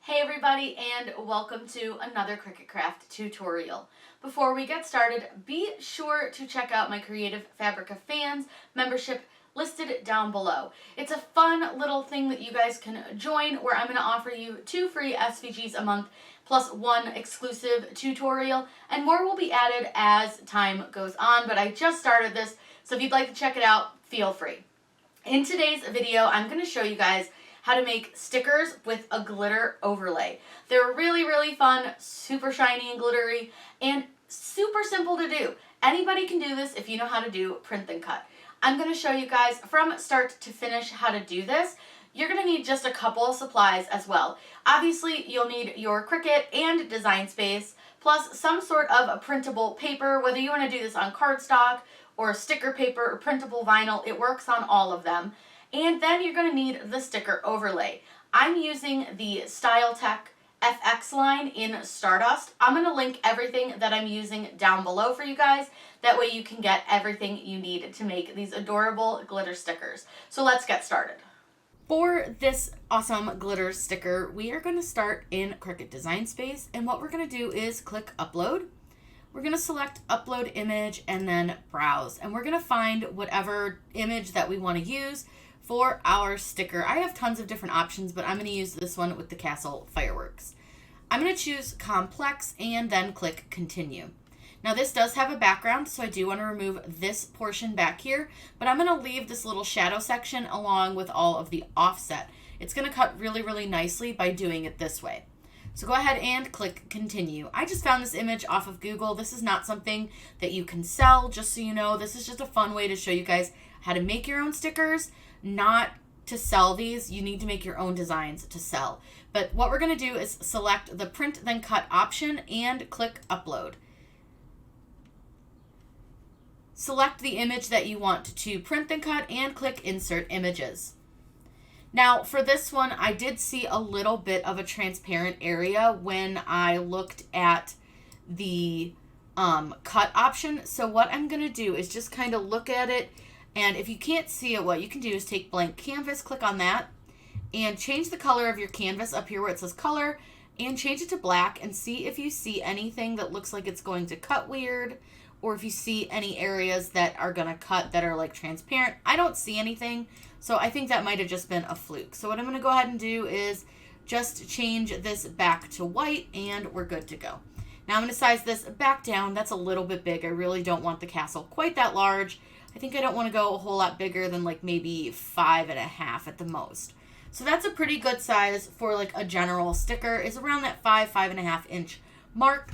Hey everybody, and welcome to another Cricut Craft tutorial. Before we get started, be sure to check out my Creative Fabric of Fans membership listed down below. It's a fun little thing that you guys can join where I'm going to offer you 2 free SVGs a month plus 1 exclusive tutorial, and more will be added as time goes on, but I just started this, so if you'd like to check it out, feel free. In today's video, I'm going to show you guys how to make stickers with a glitter overlay. They're really fun, super shiny and glittery, and super simple to do. Anybody can do this if you know how to do print and cut. I'm going to show you guys from start to finish how to do this. You're going to need just a couple of supplies as well. Obviously, you'll need your Cricut and design space, plus some sort of a printable paper, whether you want to do this on cardstock or sticker paper or printable vinyl, it works on all of them. And then you're going to need the sticker overlay. I'm using the StyleTech FX line in Stardust. I'm going to link everything that I'm using down below for you guys. That way you can get everything you need to make these adorable glitter stickers. So let's get started. For this awesome glitter sticker, we are going to start in Cricut Design Space. And what we're going to do is click Upload. We're going to select Upload Image and then Browse. And we're going to find whatever image that we want to use for our sticker. I have tons of different options, but I'm going to use this one with the castle fireworks. I'm going to choose complex and then click continue. Now this does have a background, so I do want to remove this portion back here, but I'm going to leave this little shadow section along with all of the offset. It's going to cut really nicely by doing it this way. So go ahead and click continue. I just found this image off of Google. This is not something that you can sell, just so you know. This is just a fun way to show you guys how to make your own stickers. Not to sell these, you need to make your own designs to sell. But what we're going to do is select the print then cut option and click upload. Select the image that you want to print then cut and click insert images. Now for this one, I did see a little bit of a transparent area when I looked at the cut option. So what I'm going to do is just kind of look at it. And if you can't see it, what you can do is take blank canvas, click on that, and change the color of your canvas up here where it says color, and change it to black, and see if you see anything that looks like it's going to cut weird, or if you see any areas that are going to cut that are like transparent. I don't see anything, so I think that might have just been a fluke. So what I'm going to go ahead and do is just change this back to white, and we're good to go. Now I'm going to size this back down. That's a little bit big. I really don't want the castle quite that large. I think I don't want to go a whole lot bigger than like maybe 5.5 at the most. So that's a pretty good size for like a general sticker, is around that 5.5 inch mark.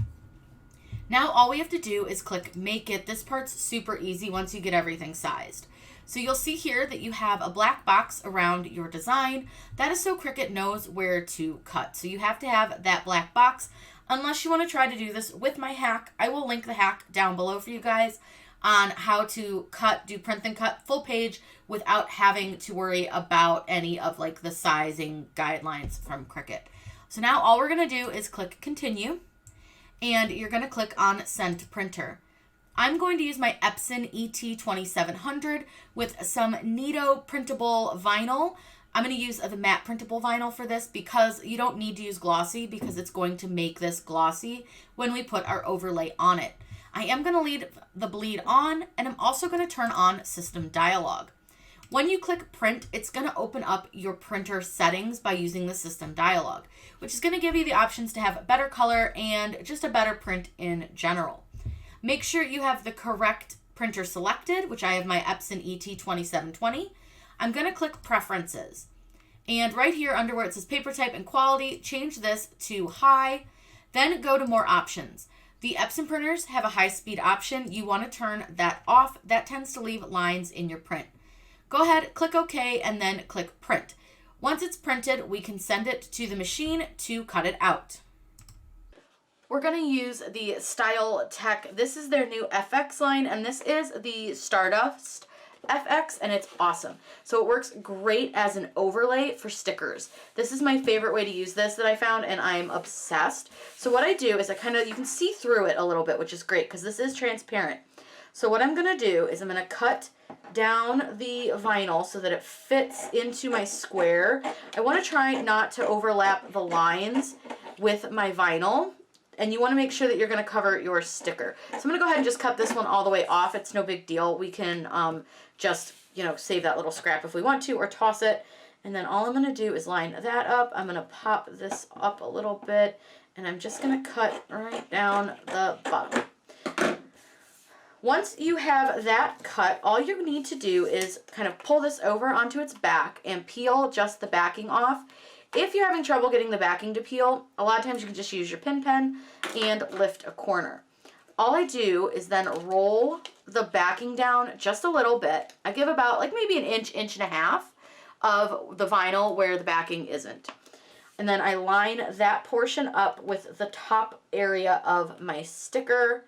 Now all we have to do is click make it. This part's super easy once you get everything sized. So you'll see here that you have a black box around your design. That is so Cricut knows where to cut. So you have to have that black box. Unless you want to try to do this with my hack, I will link the hack down below for you guys on how to do print and cut full page without having to worry about any of like the sizing guidelines from Cricut. So now all we're going to do is click continue, and you're going to click on send to printer. I'm going to use my Epson ET2700 with some Nito printable vinyl. I'm going to use the matte printable vinyl for this because you don't need to use glossy, because it's going to make this glossy when we put our overlay on it. I am going to leave the bleed on, and I'm also going to turn on system dialog. When you click print, it's going to open up your printer settings by using the system dialog, which is going to give you the options to have better color and just a better print in general. Make sure you have the correct printer selected, which I have my Epson ET2720. I'm going to click preferences. And right here under where it says paper type and quality, change this to high, then go to more options. The Epson printers have a high-speed option. You want to turn that off. That tends to leave lines in your print. Go ahead, click OK, and then click Print. Once it's printed, we can send it to the machine to cut it out. We're going to use the StyleTech. This is their new FX line, and this is the Stardust FX, and it's awesome. So it works great as an overlay for stickers. This is my favorite way to use this that I found, and I'm obsessed. So what I do is you can see through it a little bit, which is great because this is transparent. So what I'm going to do is I'm going to cut down the vinyl so that it fits into my square. I want to try not to overlap the lines with my vinyl, and you want to make sure that you're going to cover your sticker. So I'm going to go ahead and just cut this one all the way off. It's no big deal. We can just, you know, save that little scrap if we want to, or toss it. And then all I'm going to do is line that up. I'm going to pop this up a little bit, and I'm just going to cut right down the bottom. Once you have that cut, all you need to do is kind of pull this over onto its back and peel just the backing off. If you're having trouble getting the backing to peel, a lot of times you can just use your pin pen and lift a corner. All I do is then roll the backing down just a little bit. I give about like maybe an inch, inch and a half of the vinyl where the backing isn't. And then I line that portion up with the top area of my sticker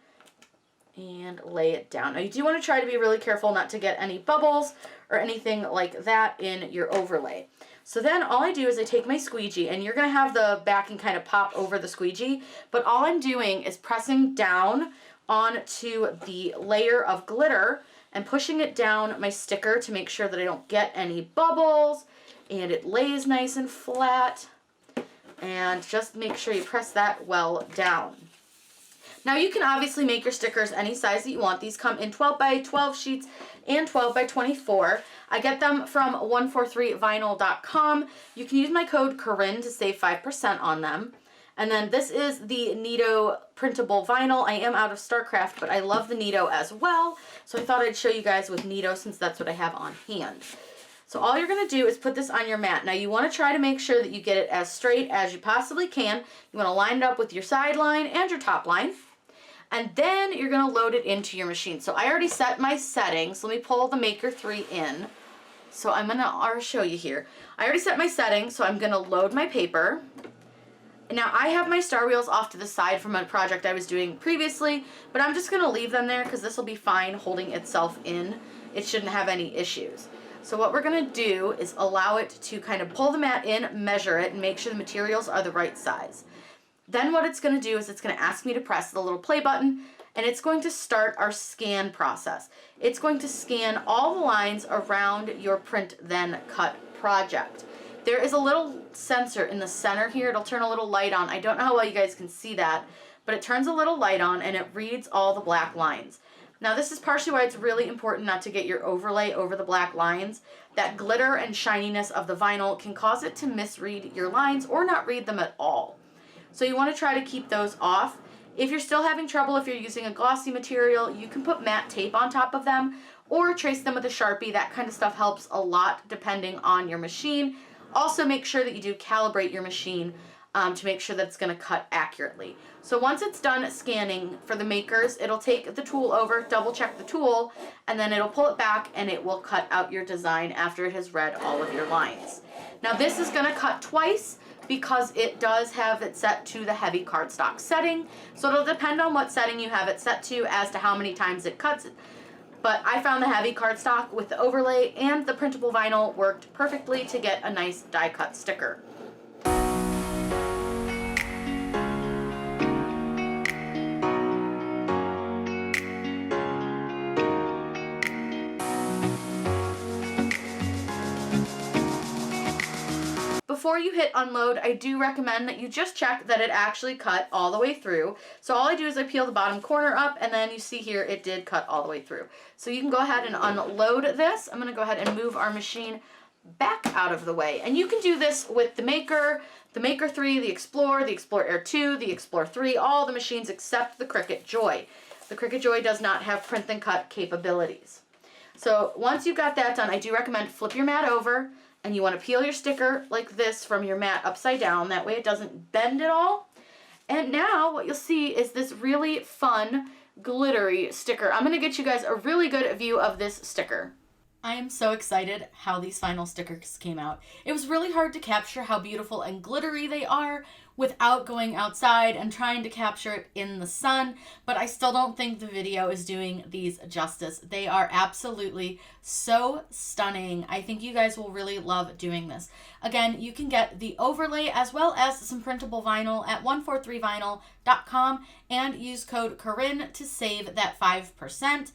and lay it down. Now you do want to try to be really careful not to get any bubbles or anything like that in your overlay. So then all I do is I take my squeegee, and you're going to have the backing kind of pop over the squeegee, but all I'm doing is pressing down onto the layer of glitter and pushing it down my sticker to make sure that I don't get any bubbles and it lays nice and flat. And just make sure you press that well down. Now you can obviously make your stickers any size that you want. These come in 12 by 12 sheets and 12 by 24. I get them from 143vinyl.com. You can use my code Corinne to save 5% on them. And then this is the Nito printable vinyl. I am out of StarCraft, but I love the Nito as well. So I thought I'd show you guys with Nito since that's what I have on hand. So all you're going to do is put this on your mat. Now you want to try to make sure that you get it as straight as you possibly can. You want to line it up with your side line and your top line. And then you're going to load it into your machine. So I already set my settings. Let me pull the Maker 3 in. So I'm going to show you here. I already set my settings, so I'm going to load my paper. Now I have my Star Wheels off to the side from a project I was doing previously, but I'm just going to leave them there because this will be fine holding itself in. It shouldn't have any issues. So what we're going to do is allow it to kind of pull the mat in, measure it, and make sure the materials are the right size. Then what it's going to do is it's going to ask me to press the little play button, and it's going to start our scan process. It's going to scan all the lines around your print then cut project. There is a little sensor in the center here. It'll turn a little light on. I don't know how well you guys can see that, but it turns a little light on and it reads all the black lines. Now this is partially why it's really important not to get your overlay over the black lines. That glitter and shininess of the vinyl can cause it to misread your lines or not read them at all. So you want to try to keep those off. If you're still having trouble, if you're using a glossy material, you can put matte tape on top of them or trace them with a Sharpie. That kind of stuff helps a lot depending on your machine. Also make sure that you do calibrate your machine to make sure that it's going to cut accurately. So once it's done scanning for the makers, it'll take the tool over, double check the tool, and then it'll pull it back and it will cut out your design after it has read all of your lines. Now this is going to cut twice because it does have it set to the heavy cardstock setting. So it'll depend on what setting you have it set to as to how many times it cuts. But I found the heavy cardstock with the overlay and the printable vinyl worked perfectly to get a nice die cut sticker. Before you hit unload, I do recommend that you just check that it actually cut all the way through. So all I do is I peel the bottom corner up, and then you see here it did cut all the way through. So you can go ahead and unload this. I'm going to go ahead and move our machine back out of the way. And you can do this with the Maker 3, the Explorer Air 2, the Explorer 3, all the machines except the Cricut Joy. The Cricut Joy does not have print and cut capabilities. So once you've got that done, I do recommend flip your mat over. And you want to peel your sticker like this from your mat upside down. That way it doesn't bend at all. And now what you'll see is this really fun glittery sticker. I'm going to get you guys a really good view of this sticker. I am so excited how these final stickers came out. It was really hard to capture how beautiful and glittery they are without going outside and trying to capture it in the sun, but I still don't think the video is doing these justice. They are absolutely so stunning. I think you guys will really love doing this. Again, you can get the overlay as well as some printable vinyl at 143vinyl.com and use code Corinne to save that 5%.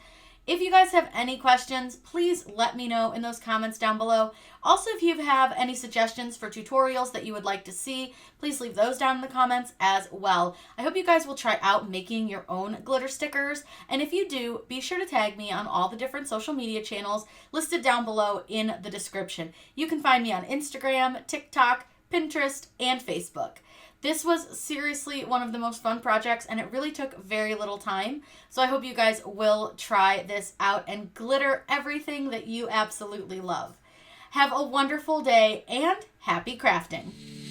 If you guys have any questions, please let me know in those comments down below. Also, if you have any suggestions for tutorials that you would like to see, please leave those down in the comments as well. I hope you guys will try out making your own glitter stickers. And if you do, be sure to tag me on all the different social media channels listed down below in the description. You can find me on Instagram, TikTok, Pinterest, and Facebook. This was seriously one of the most fun projects, and it really took very little time. So I hope you guys will try this out and glitter everything that you absolutely love. Have a wonderful day and happy crafting.